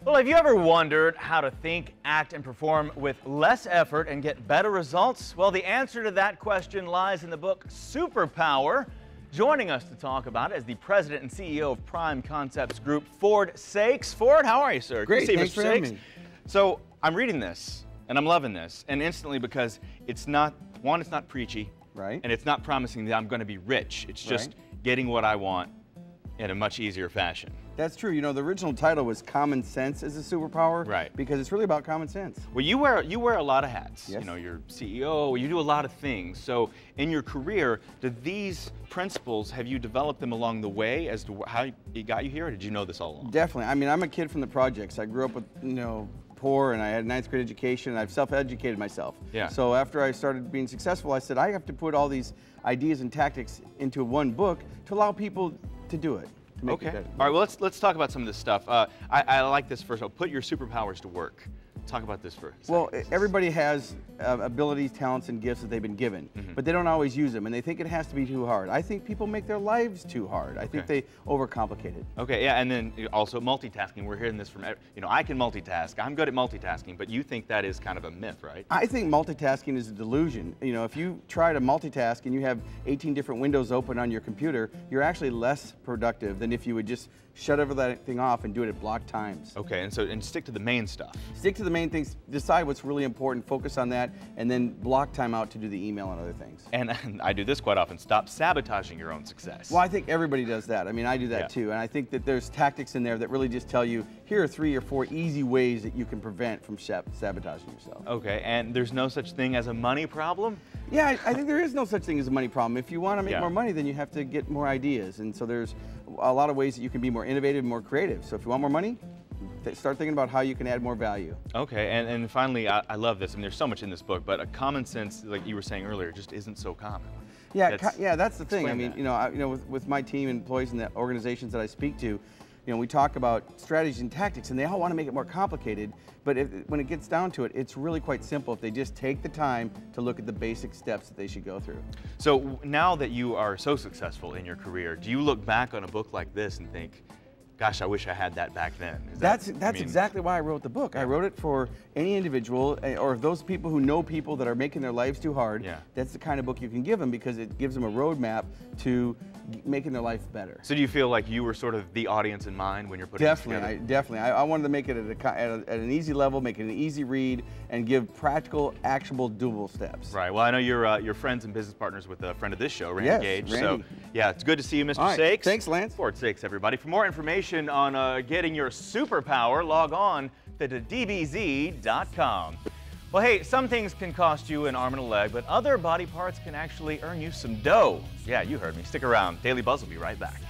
Well, have you ever wondered how to think, act, and perform with less effort and get better results? Well, the answer to that question lies in the book Superpower. Joining us to talk about it is the president and CEO of Prime Concepts Group, Saeks. Ford, how are you, sir? Great, Good to thanks see you, for Mr. having Saeks. me. So I'm reading this, and I'm loving this, and instantly because it's not, one, it's not preachy, Right. and it's not promising that I'm going to be rich. It's just getting what I want in a much easier fashion. That's true. You know, the original title was Common Sense is a Superpower. Right. Because it's really about common sense. Well, you wear a lot of hats. Yes. You know, you're CEO, you do a lot of things. So in your career, did these principles, have you developed them along the way as to how it got you here, or did you know this all along? Definitely. I mean, I'm a kid from the projects. I grew up with, poor, and I had a ninth grade education, and I've self-educated myself. Yeah. So after I started being successful, I said, I have to put all these ideas and tactics into one book to allow people to do it. To make it Okay. better. All right, well, let's talk about some of this stuff. I like this first. I'll put your superpowers to work. Talk about this for a second. Well, everybody has abilities, talents, and gifts that they've been given, but they don't always use them, and they think it has to be too hard. I think people make their lives too hard. I think they overcomplicate it. Okay, yeah, and then also multitasking. We're hearing this from, I can multitask. I'm good at multitasking, but you think that is kind of a myth, right? I think multitasking is a delusion. You know, if you try to multitask and you have 18 different windows open on your computer, you're actually less productive than if you would just shut everything off and do it at block times. Okay, and stick to the main stuff. Stick to the main things, decide what's really important, focus on that, and then block time out to do the email and other things. And I do this quite often. Stop sabotaging your own success. Well, I think everybody does that. I mean, I do that too. And I think that there's tactics in there that really just tell you, here are 3 or 4 easy ways that you can prevent from sabotaging yourself. Okay, and there's no such thing as a money problem? Yeah, I think there is no such thing as a money problem. If you want to make Yeah. more money, then you have to get more ideas. And so there's a lot of ways that you can be more innovative, more creative. So if you want more money, start thinking about how you can add more value. Okay, and finally, I love this. I mean, there's so much in this book, but a common sense, like you were saying earlier, just isn't so common. Yeah, that's the thing. I mean, that. with my team and employees and the organizations that I speak to, we talk about strategies and tactics, and they all want to make it more complicated. But when it gets down to it, it's really quite simple if they just take the time to look at the basic steps that they should go through. So now that you are so successful in your career, do you look back on a book like this and think, gosh, I wish I had that back then? That's exactly why I wrote the book. I wrote it for any individual, or those people who know people that are making their lives too hard. Yeah. That's the kind of book you can give them because it gives them a roadmap to making their life better. So do you feel like you were sort of the audience in mind when you're putting this together? Definitely. I wanted to make it at an easy level, make it an easy read, and give practical, actionable, doable steps. Right. Well, I know you're friends and business partners with a friend of this show, Randy Gage. Randy. So yeah, it's good to see you, Mr. All right. Saeks. Thanks, Lance. Ford Saeks, everybody. For more information on getting your superpower, log on to DBZ.com. Well, hey, some things can cost you an arm and a leg, but other body parts can actually earn you some dough. Yeah, you heard me. Stick around. Daily Buzz will be right back.